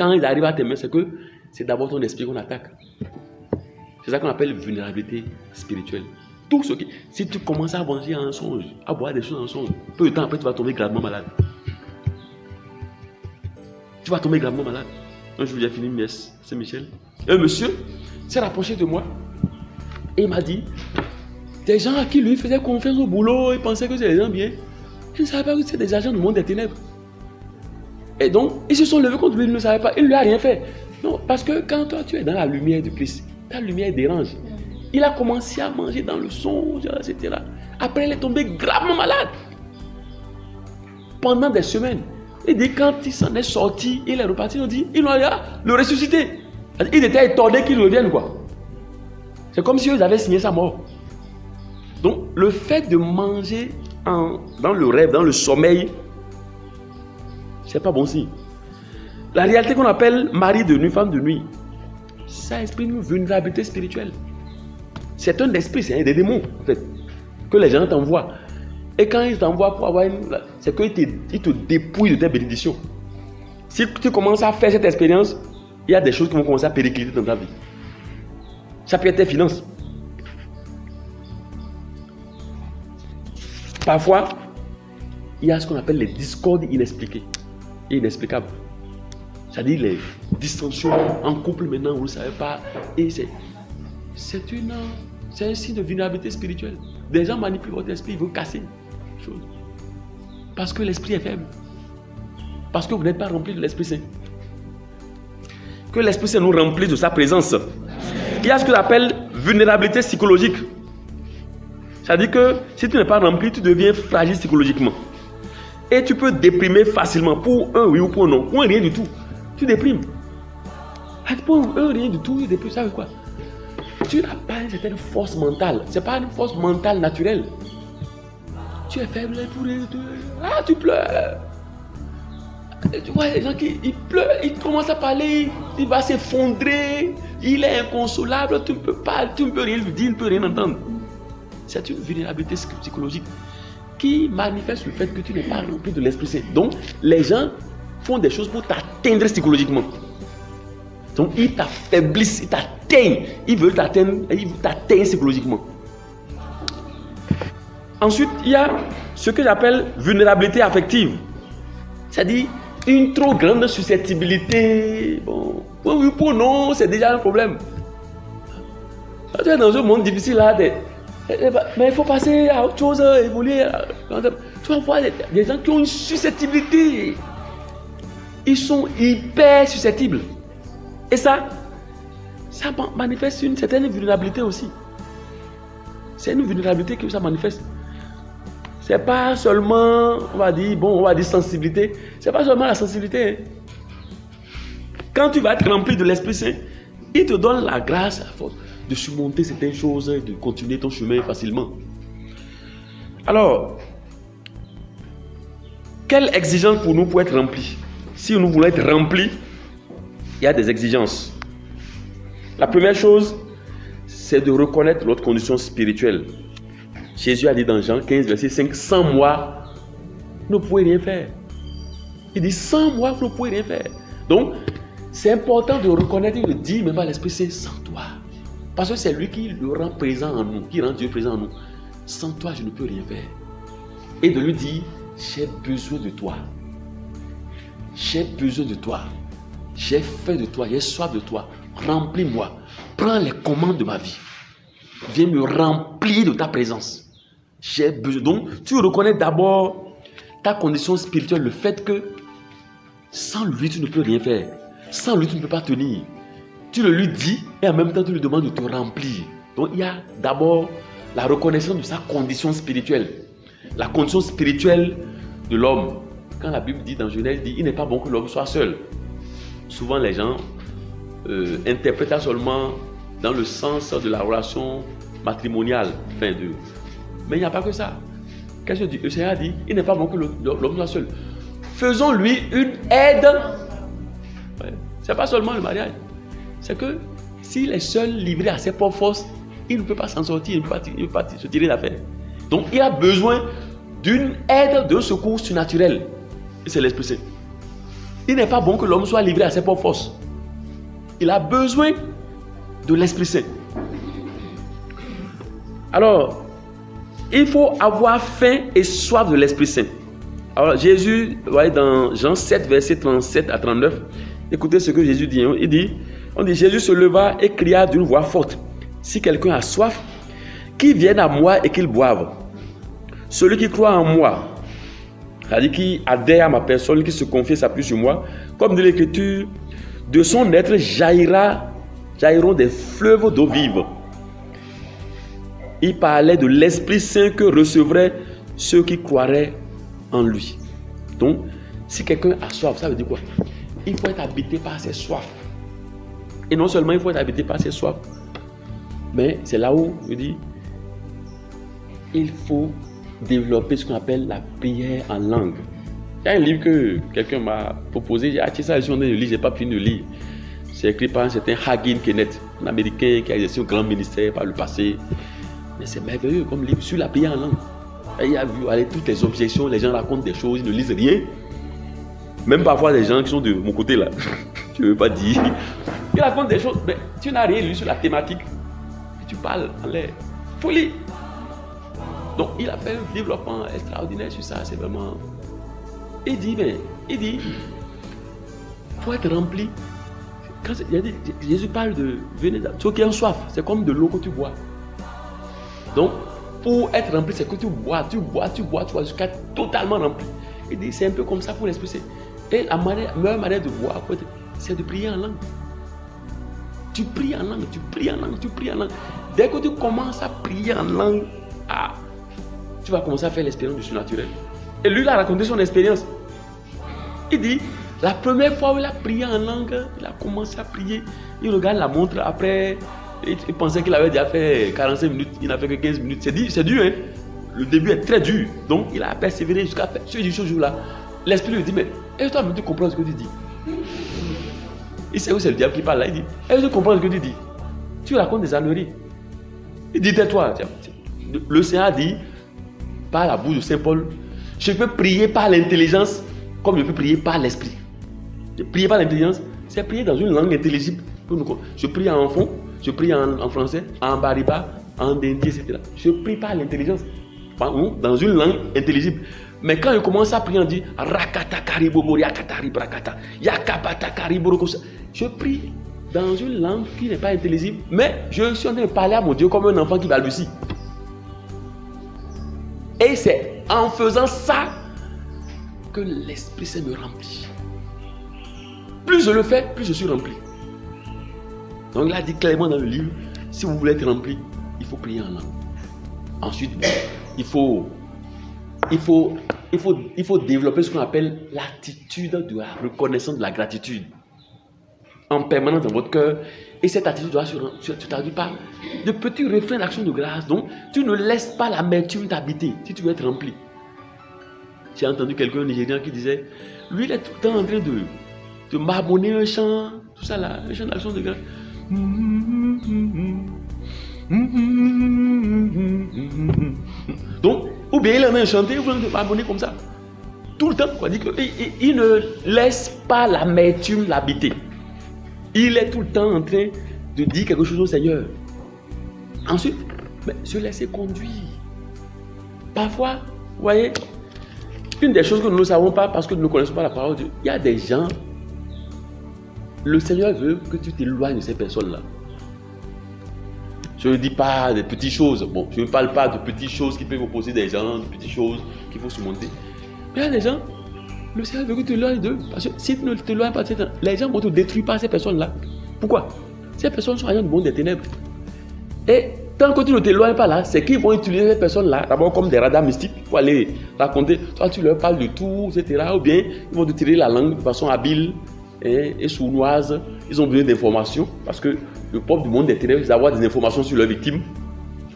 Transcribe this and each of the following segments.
quand ils arrivent à t'aimer, c'est que c'est d'abord ton esprit qu'on attaque. C'est ça qu'on appelle vulnérabilité spirituelle. Tout ce qui... Si tu commences à manger en songe, à boire des choses en songe, peu de temps après, tu vas tomber gravement malade. Tu vas tomber gravement malade. Un jour, j'ai fini une messe, Saint-Michel. Un monsieur s'est rapproché de moi et il m'a dit, des gens à qui lui faisaient confiance au boulot, ils pensaient que c'était des gens bien. Je ne savais pas que c'était des agents du monde des ténèbres. Et donc, ils se sont levés contre lui, ils ne le savaient pas. Il ne lui a rien fait. Non, parce que quand toi, tu es dans la lumière du Christ, ta lumière dérange. Il a commencé à manger dans le songe, etc. Après, il est tombé gravement malade. Pendant des semaines. Il dit, quand il s'en est sorti, il est reparti, il dit, ils l'ont le ressuscité. Il était étonné qu'il revienne, quoi. C'est comme si eux avaient signé sa mort. Donc, le fait de manger dans le rêve, dans le sommeil, c'est pas bon signe. La réalité qu'on appelle mari de nuit, femme de nuit, ça exprime une vulnérabilité spirituelle. C'est un esprit, c'est un des démons, en fait, que les gens t'envoient. Et quand ils t'envoient pour avoir c'est qu'ils te dépouillent de tes bénédictions. Si tu commences à faire cette expérience, il y a des choses qui vont commencer à péricliter dans ta vie. Ça peut être tes finances. Parfois, il y a ce qu'on appelle les discordes inexpliquées et inexplicables. C'est-à-dire les dissensions en couple maintenant, vous ne savez pas. Et c'est un signe de vulnérabilité spirituelle. Des gens manipulent votre esprit, ils veulent casser les choses. Parce que l'esprit est faible. Parce que vous n'êtes pas rempli de l'Esprit Saint. Que l'Esprit Saint nous remplisse de sa présence. Il y a ce que j'appelle vulnérabilité psychologique. C'est-à-dire que si tu n'es pas rempli, tu deviens fragile psychologiquement. Et tu peux déprimer facilement pour un oui ou pour un non. Pour un rien du tout. Tu déprimes. Pour un rien du tout, tu déprimes. Ça veut quoi? Tu n'as pas une certaine force mentale. Ce n'est pas une force mentale naturelle. Tu es faible pour rien du tout. Ah, tu pleures. Tu vois les gens qui pleurent, ils commencent à parler, il va s'effondrer, il est inconsolable, tu ne peux rien lui dire, il ne peut rien entendre. C'est une vulnérabilité psychologique qui manifeste le fait que tu n'es pas rempli de l'Esprit Saint. Donc, les gens font des choses pour t'atteindre psychologiquement. Donc, ils t'affaiblissent, ils t'atteignent, ils veulent t'atteindre psychologiquement. Ensuite, il y a ce que j'appelle vulnérabilité affective. C'est-à-dire une trop grande susceptibilité. Bon, oui, pour non, c'est déjà un problème. Quand tu es dans un monde difficile là, mais il faut passer à autre chose, évoluer. Tu vas voir des gens qui ont une susceptibilité. Ils sont hyper susceptibles. Et ça manifeste une certaine vulnérabilité aussi. C'est une vulnérabilité que ça manifeste. C'est pas seulement, on va dire sensibilité. C'est pas seulement la sensibilité. Quand tu vas être rempli de l'Esprit Saint, il te donne la grâce de surmonter certaines choses, de continuer ton chemin facilement. Alors, quelle exigence pour nous pour être remplis? Si nous voulons être remplis, il y a des exigences. La première chose, c'est de reconnaître notre condition spirituelle. Jésus a dit dans Jean 15, verset 5, sans moi, vous ne pouvez rien faire. Il dit, sans moi, vous ne pouvez rien faire. Donc, c'est important de reconnaître et de dire même à l'Esprit Saint, sans toi. Parce que c'est lui qui le rend présent en nous, qui rend Dieu présent en nous. Sans toi, je ne peux rien faire. Et de lui dire, j'ai besoin de toi. J'ai besoin de toi. J'ai faim de toi, j'ai soif de toi. Remplis-moi. Prends les commandes de ma vie. Viens me remplir de ta présence. J'ai besoin. Donc, tu reconnais d'abord ta condition spirituelle, le fait que sans lui, tu ne peux rien faire. Sans lui, tu ne peux pas tenir. Tu le lui dis et en même temps, tu lui demandes de te remplir. Donc, il y a d'abord la reconnaissance de sa condition spirituelle. La condition spirituelle de l'homme. Quand la Bible dit dans Genèse, il n'est pas bon que l'homme soit seul. Souvent, les gens interprètent ça seulement dans le sens de la relation matrimoniale. Mais il n'y a pas que ça. Qu'est-ce que Dieu, le Seigneur a dit? Il n'est pas bon que l'homme soit seul. Faisons-lui une aide. Ouais. Ce n'est pas seulement le mariage. C'est que s'il est seul, livré à ses propres forces, il ne peut pas s'en sortir, il ne peut pas se tirer d'affaire. Donc il a besoin d'une aide, d'un secours surnaturel. Et c'est l'Esprit Saint. il n'est pas bon que l'homme soit livré à ses propres forces. Il a besoin de l'Esprit Saint. Alors, il faut avoir faim et soif de l'Esprit Saint. Alors, Jésus, voyez, dans Jean 7, verset 37 à 39, écoutez ce que Jésus dit. On dit, Jésus se leva et cria d'une voix forte. Si quelqu'un a soif, qu'il vienne à moi et qu'il boive. Celui qui croit en moi, c'est-à-dire qui adhère à ma personne, qui se confie et s'appuie sur moi, comme dit l'Écriture, de son être jailliront des fleuves d'eau vive. Il parlait de l'Esprit Saint que recevraient ceux qui croiraient en lui. Donc, si quelqu'un a soif, ça veut dire quoi? Il faut être habité par ses soifs. Et non seulement il faut être habité par ses soifs, mais c'est là où je dis, il faut développer ce qu'on appelle la prière en langue. Il y a un livre que quelqu'un m'a proposé, j'ai acheté ça, je suis en train de lire, je n'ai pas fini de lire. C'est écrit par un certain Hagin Kenneth, un Américain qui a exercé un grand ministère par le passé. Mais c'est merveilleux comme livre sur la prière en langue. Et il a vu aller toutes les objections, les gens racontent des choses, ils ne lisent rien. Même parfois des gens qui sont de mon côté là, je ne veux pas dire. Ils racontent des choses, mais tu n'as rien lu sur la thématique. Et tu parles en l'air. Folie. Donc il a fait un développement extraordinaire sur ça, c'est vraiment... Il dit, faut être rempli. Quand Jésus parle de venez, ceux qui ont soif, c'est comme de l'eau que tu bois. Donc, pour être rempli, c'est que tu bois jusqu'à être totalement rempli. Il dit, c'est un peu comme ça pour l'Esprit Saint. Et la meilleure manière de boire, c'est de prier en langue. Tu pries en langue, tu pries en langue, tu pries en langue. Dès que tu commences à prier en langue, tu vas commencer à faire l'expérience du surnaturel. Et lui, il a raconté son expérience. Il dit, la première fois où il a prié en langue, il a commencé à prier. Il regarde la montre après. Il pensait qu'il avait déjà fait 45 minutes. Il n'a fait que 15 minutes. C'est dur, hein. Le début est très dur. Donc, il a persévéré jusqu'à ce jour-là. L'Esprit lui dit, mais est-ce que toi, tu comprends ce que tu dis? Il sait où c'est le diable qui parle là. Il dit, est-ce que tu comprends ce que tu dis? Tu racontes des âneries. Il dit, tais-toi. Le Seigneur a dit, par la bouche de Saint Paul, je peux prier par l'intelligence comme je peux prier par l'esprit. Prier par l'intelligence, c'est prier dans une langue intelligible. Je prie en fond, je prie en français, en bariba, en dindi, etc. Je prie par l'intelligence, dans une langue intelligible. Mais quand je commence à prier, on dit rakata karibobo yakatari brakata yakabata kariboro. Je prie dans une langue qui n'est pas intelligible, mais je suis en train de parler à mon Dieu comme un enfant qui balbutie. Et c'est en faisant ça que l'Esprit Saint me remplit. Plus je le fais, plus je suis rempli. Donc il a dit clairement dans le livre, si vous voulez être rempli, il faut prier en langue. Ensuite, il faut développer ce qu'on appelle l'attitude de la reconnaissance de la gratitude en permanence dans votre cœur. Et cette attitude doit se traduire par de petits refrains d'action de grâce. Donc, tu ne laisses pas l'amertume t'habiter si tu veux être rempli. J'ai entendu quelqu'un nigérien qui disait, lui il est tout le temps en train de marmonner un chant, tout ça là, un chant d'action de grâce. Donc, ou bien il en a chanté, ou bien il marmonner comme ça. Tout le temps, quoi. Il ne laisse pas l'amertume l'habiter. Il est tout le temps en train de dire quelque chose au Seigneur. Ensuite, se laisser conduire. Parfois, vous voyez, une des choses que nous ne savons pas parce que nous ne connaissons pas la parole de Dieu, il y a des gens, le Seigneur veut que tu t'éloignes de ces personnes-là. Je ne dis pas des petites choses. Bon, je ne parle pas de petites choses qui peuvent opposer des gens, de petites choses qu'il faut surmonter. Mais il y a des gens, le Seigneur veut que tu t'éloignes d'eux. Parce que si tu ne t'éloignes pas de ces gens, les gens vont te détruire par ces personnes-là. Pourquoi? Ces personnes sont agents du monde des ténèbres. Et tant que tu ne t'éloignes pas là, c'est qu'ils vont utiliser ces personnes-là, d'abord comme des radars mystiques, pour aller raconter. Toi, tu leur parles de tout, etc. Ou bien, ils vont te tirer la langue de façon habile et sournoise. Ils ont besoin d'informations parce que le peuple du monde des ténèbres, c'est d'avoir des informations sur leurs victimes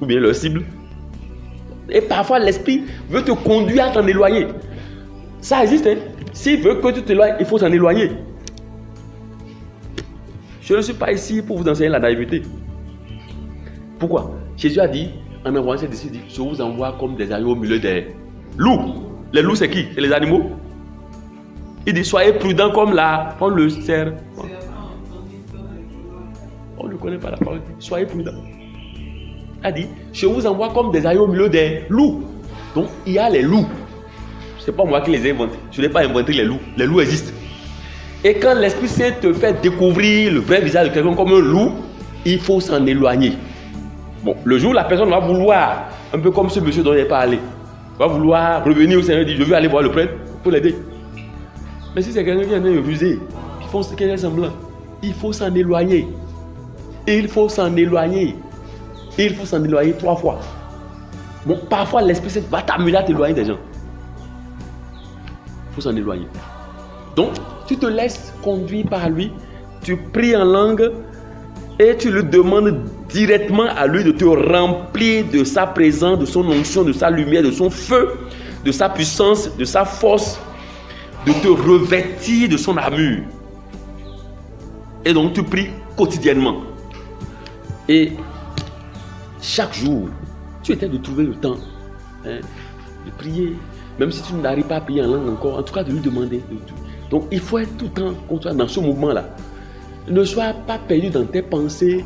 ou bien leurs cibles. Et parfois, l'esprit veut te conduire à t'en éloigner. Ça existe, hein? S'il veut que tu t'éloignes, il faut s'en éloigner. Je ne suis pas ici pour vous enseigner la naïveté. Pourquoi? Jésus a dit, en envoyant ses disciples, je vous envoie comme des agneaux au milieu des loups. Les loups, c'est qui? C'est les animaux. Il dit, soyez prudents comme là, on le serre. On ne connaît pas la parole. Soyez prudents. Il a dit, je vous envoie comme des agneaux au milieu des loups. Donc, il y a les loups. Ce n'est pas moi qui les ai inventés. Je n'ai pas inventé les loups. Les loups existent. Et quand l'Esprit Saint te fait découvrir le vrai visage de quelqu'un comme un loup, il faut s'en éloigner. Bon, le jour où la personne va vouloir, un peu comme ce monsieur dont j'ai parlé, va vouloir revenir au Seigneur et dire, je veux aller voir le prêtre pour l'aider. Mais si c'est quelqu'un qui est en train de ruser, qui font ce qu'il est semblant, il faut s'en éloigner. Il faut s'en éloigner. Il faut s'en éloigner 3 fois. Bon, parfois l'Esprit Saint va t'amener à t'éloigner des gens. Il faut s'en éloigner. Donc, tu te laisses conduire par lui, tu pries en langue et tu lui demandes directement à lui de te remplir de sa présence, de son onction, de sa lumière, de son feu, de sa puissance, de sa force, de te revêtir de son armure. Et donc, tu pries quotidiennement. Et chaque jour, tu essaies de trouver le temps de prier, même si tu n'arrives pas à prier en langue encore, en tout cas de lui demander. Donc il faut être tout le temps dans ce mouvement-là. Ne sois pas perdu dans tes pensées,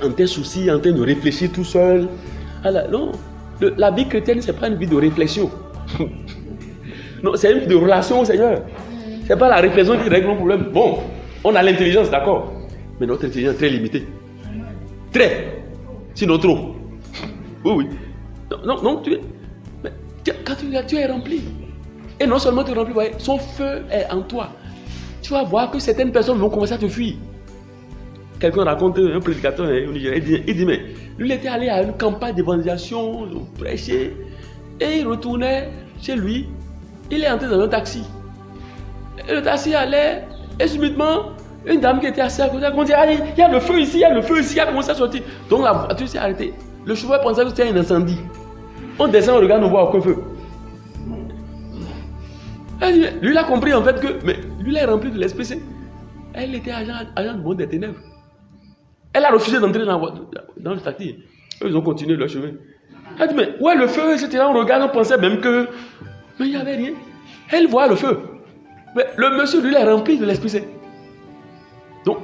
dans tes soucis, en train de réfléchir tout seul. Alors, non, la vie chrétienne, ce n'est pas une vie de réflexion. Non, c'est une vie de relation au Seigneur. Ce n'est pas la réflexion qui règle nos problèmes. Bon, on a l'intelligence, d'accord, mais notre intelligence est très limitée. Très. Sinon trop. Oui. Non, quand tu es rempli. Et non seulement tu es rempli, voyez, son feu est en toi. Tu vas voir que certaines personnes vont commencer à te fuir. Quelqu'un raconte, un prédicateur au Nigeria, il dit, mais lui il était allé à une campagne d'évangélisation, prêcher, et il retournait chez lui. Il est entré dans un taxi. Et le taxi allait, et subitement, une dame qui était assise à côté, elle dit, ah, il y a le feu ici, il a commencé à sortir. Donc la voiture s'est arrêtée. Le chauffeur pensait que c'était un incendie. On descend, on regarde, on voit aucun feu. Lui, il a compris en fait que, mais lui, il est rempli de l'Esprit Saint. Elle était agent du monde des ténèbres. Elle a refusé d'entrer dans le taxi. Eux, ils ont continué leur chemin. Elle dit, mais où est le feu, etc. On regarde, on pensait même que, mais il n'y avait rien. Elle voit le feu. Mais le monsieur, lui, il est rempli de l'Esprit Saint. Donc,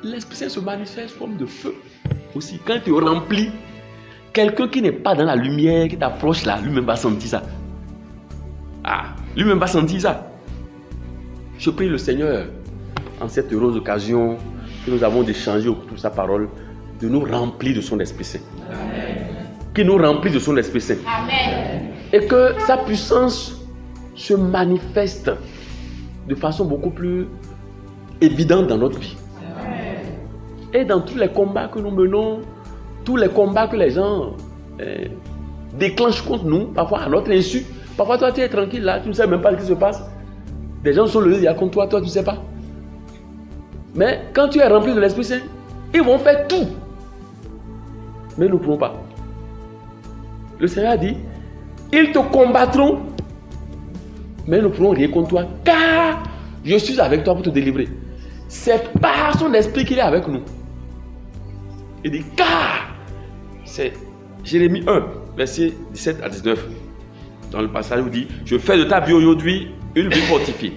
l'Esprit Saint se manifeste sous forme de feu aussi. Quand tu remplis, quelqu'un qui n'est pas dans la lumière, qui t'approche là, lui-même va sentir ça. Lui-même va sentir ça. Je prie le Seigneur, en cette heureuse occasion que nous avons d'échanger autour de sa parole, de nous remplir de son Esprit Saint. Amen. Qu'il nous remplit de son Esprit Saint. Amen. Et que sa puissance se manifeste de façon beaucoup plus évidente dans notre vie. Amen. Et dans tous les combats que nous menons, tous les combats que les gens déclenchent contre nous, parfois à notre insu. Parfois, toi, tu es tranquille là, tu ne sais même pas ce qui se passe. Des gens sont levés contre toi, tu ne sais pas. Mais quand tu es rempli de l'Esprit Saint, ils vont faire tout. Mais nous ne pouvons pas. Le Seigneur a dit, ils te combattront, mais nous ne pourrons rien contre toi, car je suis avec toi pour te délivrer. C'est par son esprit qu'il est avec nous. Il dit, car, c'est Jérémie 1, versets 17 à 19. Dans le passage où il dit, je fais de ta vie aujourd'hui une ville fortifiée,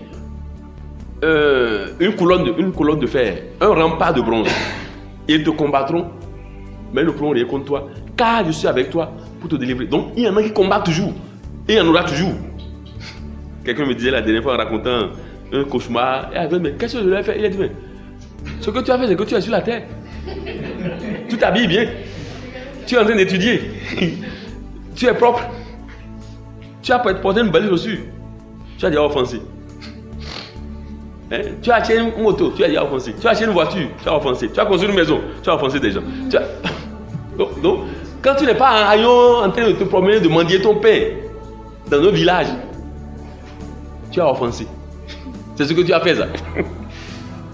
une colonne de fer, un rempart de bronze. Ils te combattront, mais ils ne pourront rien contre toi, car je suis avec toi pour te délivrer. Donc il y en a qui combattent toujours, et il y en aura toujours. Quelqu'un me disait la dernière fois en racontant un cauchemar, et elle dit, mais qu'est-ce que je vais faire? Il a dit, mais ce que tu as fait, c'est que tu es sur la terre. Tu t'habilles bien, tu es en train d'étudier, tu es propre. Tu as porté une belle chaussure, tu as déjà offensé. Tu as acheté une moto, tu as déjà offensé. Tu as acheté une voiture, tu as offensé. Tu as construit une maison, tu as offensé des gens. Donc, quand tu n'es pas en rayon en train de te promener, de mendier ton pain dans un village, tu as offensé. C'est ce que tu as fait, ça.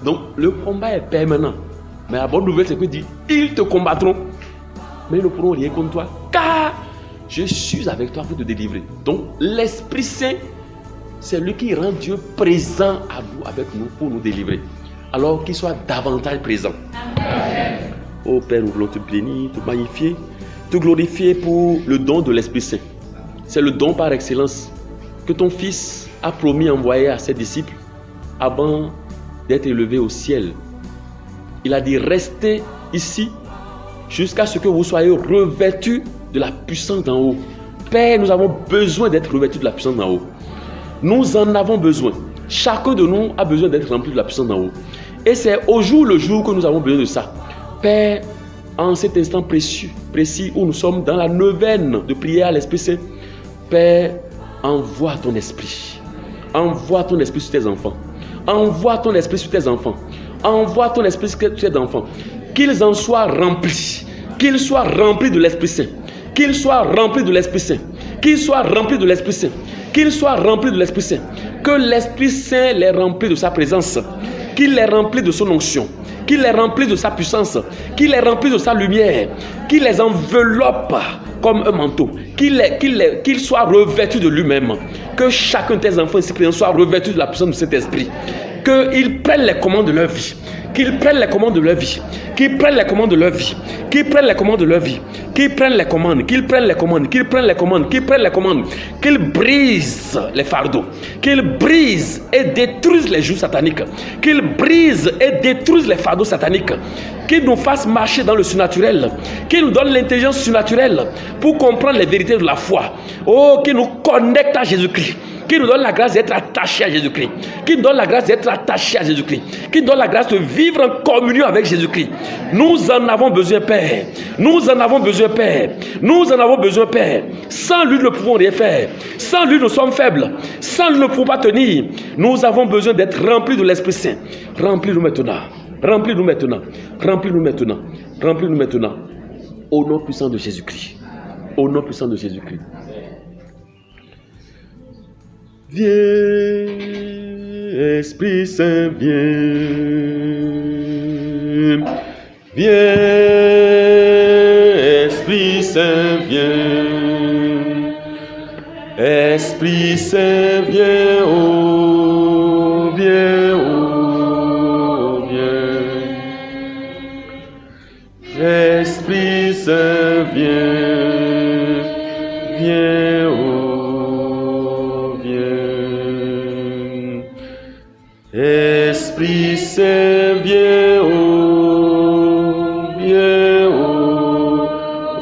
Donc, le combat est permanent. Mais la bonne nouvelle, c'est que dit, ils te combattront, mais ils ne pourront rien contre toi, car je suis avec toi pour te délivrer. Donc, l'Esprit Saint, c'est lui qui rend Dieu présent à vous, avec nous, pour nous délivrer. Alors qu'il soit davantage présent. Amen. Oh Père, nous voulons te bénir, te magnifier, te glorifier pour le don de l'Esprit Saint. C'est le don par excellence que ton Fils a promis envoyer à ses disciples avant d'être élevé au ciel. Il a dit, restez ici jusqu'à ce que vous soyez revêtus de la puissance d'en haut. Père, nous avons besoin d'être revêtus de la puissance d'en haut. Nous en avons besoin. Chacun de nous a besoin d'être rempli de la puissance d'en haut. Et c'est au jour le jour que nous avons besoin de ça. Père, en cet instant précis où nous sommes dans la neuvaine de prière à l'Esprit Saint, Père, envoie ton esprit. Envoie ton esprit sur tes enfants. Envoie ton esprit sur tes enfants. Envoie ton esprit sur tes enfants. Qu'ils en soient remplis. Qu'ils soient remplis de l'Esprit Saint. Qu'ils soient remplis de l'Esprit Saint. Qu'ils soient remplis de l'Esprit Saint. Qu'ils soient remplis de l'Esprit Saint. Que l'Esprit Saint les remplit de sa présence. Qu'il les remplit de son onction. Qu'il les remplit de sa puissance. Qu'il les remplit de sa lumière. Qu'il les enveloppe comme un manteau. Qu'il soit revêtu de lui-même. Que chacun de tes enfants ici présents soit revêtu de la puissance de cet esprit. Qu'ils prennent les commandes de leur vie. Qu'ils prennent les commandes de leur vie. Qu'ils prennent les commandes de leur vie. Qu'ils prennent les commandes de leur vie. Qu'ils prennent les commandes. Qu'ils prennent les commandes. Qu'ils prennent les commandes. Qu'ils prennent les commandes. Qu'ils brisent les fardeaux. Qu'ils brisent et détruisent les jougs sataniques. Qu'ils brisent et détruisent les fardeaux sataniques. Qu'ils nous fassent marcher dans le surnaturel. Qu'ils nous donnent l'intelligence surnaturelle pour comprendre les vérités de la foi. Oh, qu'ils nous connectent à Jésus-Christ. Qui nous donne la grâce d'être attachés à Jésus-Christ. Qui nous donne la grâce d'être attachés à Jésus-Christ. Qui nous donne la grâce de vivre en communion avec Jésus-Christ. Nous en avons besoin, Père. Nous en avons besoin, Père. Nous en avons besoin, Père. Sans lui, nous ne pouvons rien faire. Sans lui, nous sommes faibles. Sans lui, nous ne pouvons pas tenir. Nous avons besoin d'être remplis de l'Esprit Saint. Remplis-nous maintenant. Remplis-nous maintenant. Remplis-nous maintenant. Remplis-nous maintenant. Au nom puissant de Jésus-Christ. Au nom puissant de Jésus-Christ. Viens, Esprit Saint, viens. Viens, Esprit Saint, viens. Esprit Saint, viens, oh, viens, oh, viens. Esprit Saint, viens, viens, oh. Esprit Saint, viens, oh, viens, oh,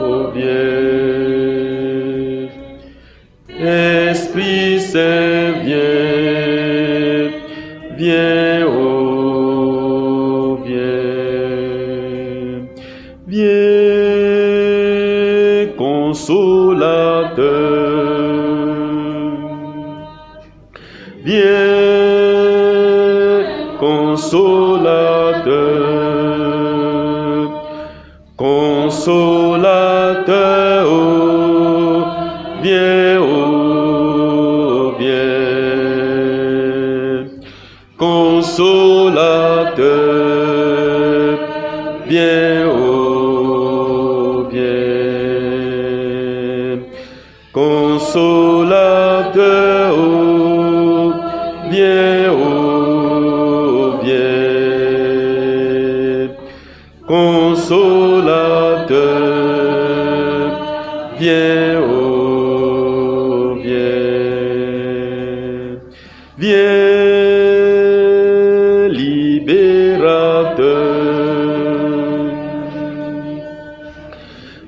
oh, viens. Esprit Saint, viens, viens, oh, viens. Viens, consolateur. Viens, consolateur, consolateur, oh, viens, oh, viens, consolateur, viens, oh, viens, consolateur, oh, viens, oh, consolateur, viens, oh, viens, viens, libérateur,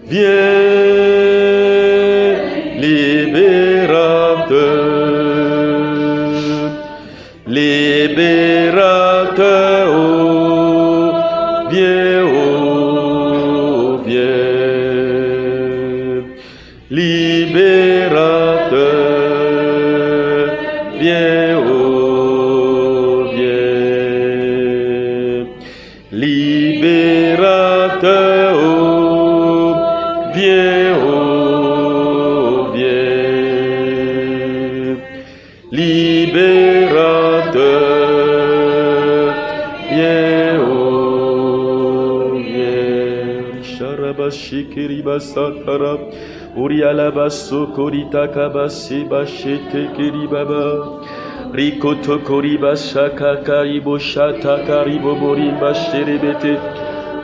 viens, libérateur, libérateur, oh, viens, oh, viens, libérateur, viens, oh, viens, libérateur, oh, viens, oh, viens, libérateur, viens, oh, viens. Sharabashikiriba satara, Urialabaso korita kabasi bashete kiribaba, Rikoto koriba shaka karibo shata karibo borimba sherebete,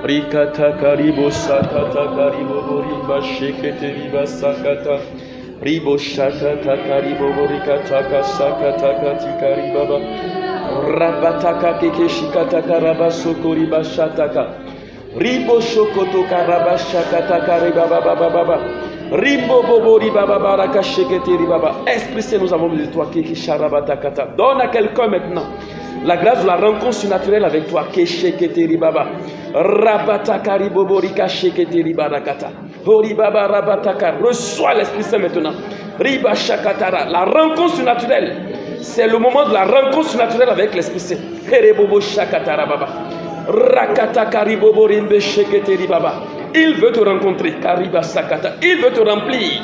Rikata karibo sakata karibo borimba shekete riba sakata, Ribo shaka taka ribo borika taka saka taka tikari baba. Rabataka keke shikataka rabasoko riba shataka. Ribo shokoto karaba shakataka riba baba baba. Ribo bobo riba baba raka shekete riba baba. Esprit Saint, nous avons besoin de toi keke sharabatakata. Donne à quelqu'un maintenant la grâce de la rencontre surnaturelle avec toi. Kesheketeri baba. Rabataka riboborika sheketeri barakata. Hori baba rabataka. Reçois l'Esprit Saint maintenant. Riba shakatara. La rencontre surnaturelle. C'est le moment de la rencontre surnaturelle avec l'Esprit Saint. Herebobo shakatara baba. Rakataka riboborimbe sheketeri baba. Il veut te rencontrer. Kariba sakata. Il veut te remplir.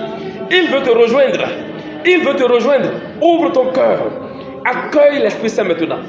Il veut te rejoindre. Il veut te rejoindre. Ouvre ton cœur. Accueille l'Esprit Saint maintenant.